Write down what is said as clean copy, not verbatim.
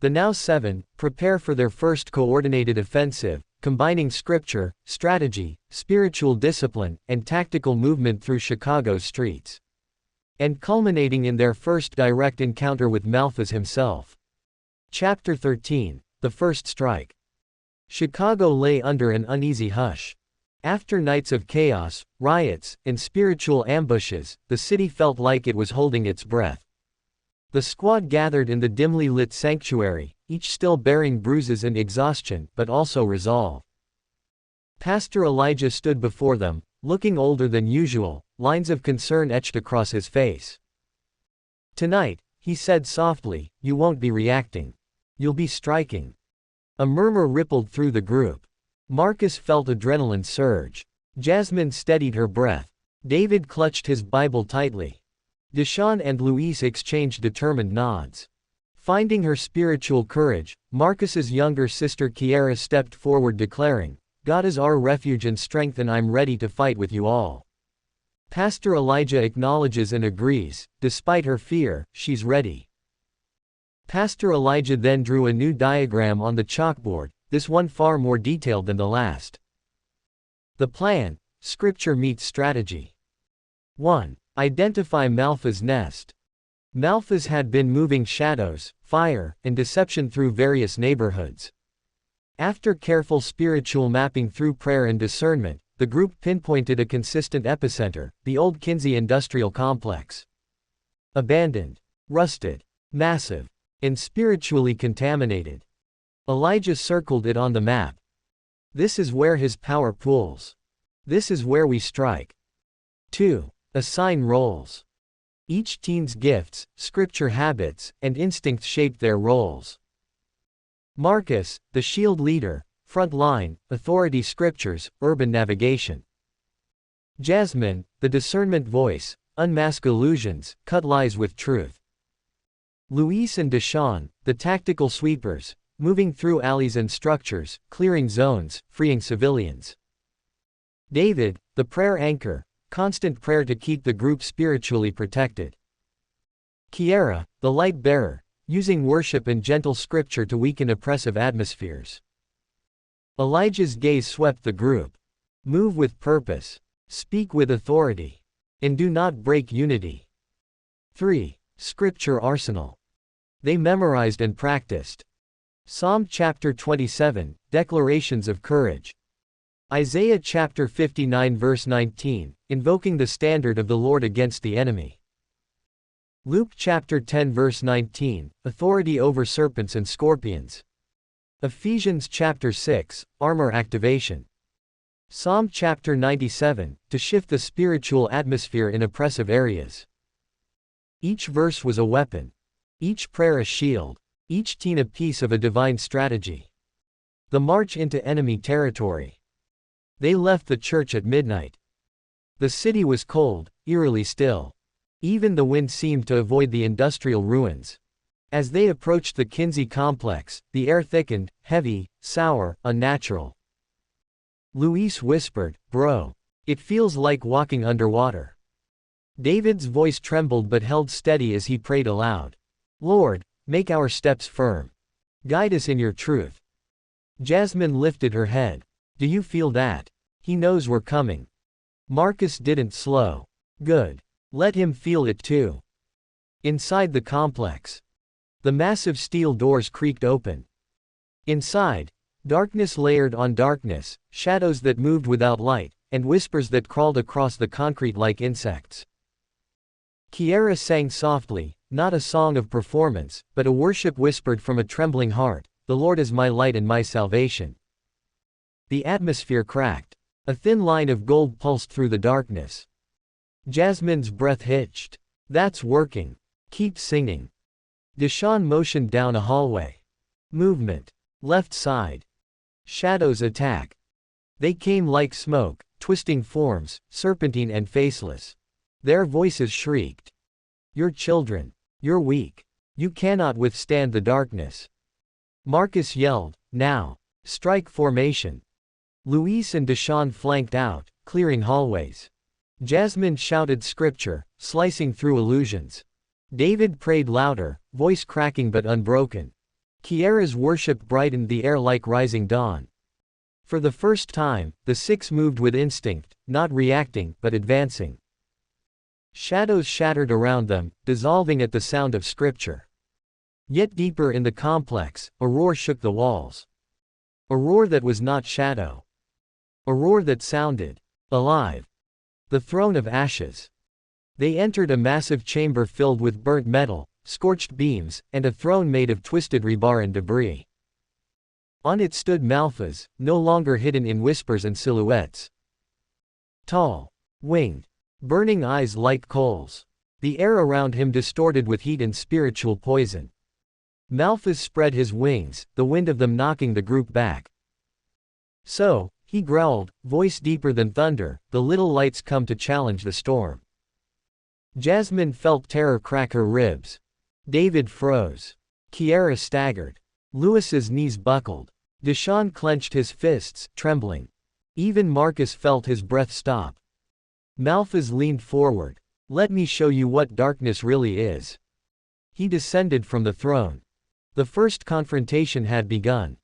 The now 7 prepare for their first coordinated offensive, combining scripture, strategy, spiritual discipline, and tactical movement through Chicago's streets. And culminating in their first direct encounter with Malthus himself. Chapter 13, The First Strike. Chicago lay under an uneasy hush. After nights of chaos, riots, and spiritual ambushes, the city felt like it was holding its breath. The squad gathered in the dimly lit sanctuary, each still bearing bruises and exhaustion, but also resolve. Pastor Elijah stood before them, looking older than usual, lines of concern etched across his face. "Tonight," he said softly, "you won't be reacting. You'll be striking." A murmur rippled through the group. Marcus felt adrenaline surge. Jasmine steadied her breath. David clutched his Bible tightly. Deshaun and Luis exchanged determined nods. Finding her spiritual courage, Marcus's younger sister Kiara stepped forward declaring, "God is our refuge and strength, and I'm ready to fight with you all." Pastor Elijah acknowledges and agrees, despite her fear, she's ready. Pastor Elijah then drew a new diagram on the chalkboard, this one far more detailed than the last. The plan: Scripture meets strategy. 1. Identify Malthus' nest. Malthus had been moving shadows, fire, and deception through various neighborhoods. After careful spiritual mapping through prayer and discernment, the group pinpointed a consistent epicenter, the old Kinsey Industrial Complex. Abandoned, rusted, massive, and spiritually contaminated. Elijah circled it on the map. This is where his power pools. This is where we strike. 2. Assign roles. Each teen's gifts, scripture habits, and instincts shaped their roles. Marcus, the shield leader, front line, authority scriptures, urban navigation. Jasmine, the discernment voice, unmask illusions, cut lies with truth. Luis and Deshaun, the tactical sweepers, moving through alleys and structures, clearing zones, freeing civilians. David, the prayer anchor, constant prayer to keep the group spiritually protected. Kiara, the light bearer, using worship and gentle scripture to weaken oppressive atmospheres. Elijah's gaze swept the group. Move with purpose. Speak with authority. And do not break unity. 3. Scripture arsenal. They memorized and practiced. Psalm chapter 27, Declarations of Courage. Isaiah chapter 59 verse 19, invoking the standard of the Lord against the enemy. Luke chapter 10 verse 19, authority over serpents and scorpions. Ephesians chapter 6, armor activation. Psalm chapter 97, to shift the spiritual atmosphere in oppressive areas. Each verse was a weapon. Each prayer a shield. Each teen a piece of a divine strategy. The march into enemy territory. They left the church at midnight. The city was cold, eerily still. Even the wind seemed to avoid the industrial ruins. As they approached the Kinsey complex, the air thickened, heavy, sour, unnatural. Luis whispered, "Bro. It feels like walking underwater." David's voice trembled but held steady as he prayed aloud. "Lord, make our steps firm. Guide us in your truth." Jasmine lifted her head. "Do you feel that? He knows we're coming." Marcus didn't slow. "Good. Let him feel it too." Inside the complex. The massive steel doors creaked open. Inside, darkness layered on darkness, shadows that moved without light, and whispers that crawled across the concrete like insects. Kiara sang softly, not a song of performance, but a worship whispered from a trembling heart, "The Lord is my light and my salvation." The atmosphere cracked. A thin line of gold pulsed through the darkness. Jasmine's breath hitched. "That's working. Keep singing." Deshaun motioned down a hallway. Movement. Left side. Shadows attack. They came like smoke, twisting forms, serpentine and faceless. Their voices shrieked. "You're children. You're weak. You cannot withstand the darkness." Marcus yelled, "Now. Strike formation." Luis and Deshaun flanked out, clearing hallways. Jasmine shouted scripture, slicing through illusions. David prayed louder, voice cracking but unbroken. Kiara's worship brightened the air like rising dawn. For the first time, the six moved with instinct, not reacting, but advancing. Shadows shattered around them, dissolving at the sound of scripture. Yet deeper in the complex, a roar shook the walls. A roar that was not shadow. A roar that sounded alive. The throne of ashes. They entered a massive chamber filled with burnt metal, scorched beams, and a throne made of twisted rebar and debris. On it stood Malphas, no longer hidden in whispers and silhouettes. Tall, winged, burning eyes like coals. The air around him distorted with heat and spiritual poison. Malphas spread his wings, the wind of them knocking the group back. So, he growled, voice deeper than thunder, the little lights come to challenge the storm. Jasmine felt terror crack her ribs. David froze. Kiara staggered. Lewis's knees buckled. Deshaun clenched his fists, trembling. Even Marcus felt his breath stop. Malphas leaned forward. Let me show you what darkness really is. He descended from the throne. The first confrontation had begun.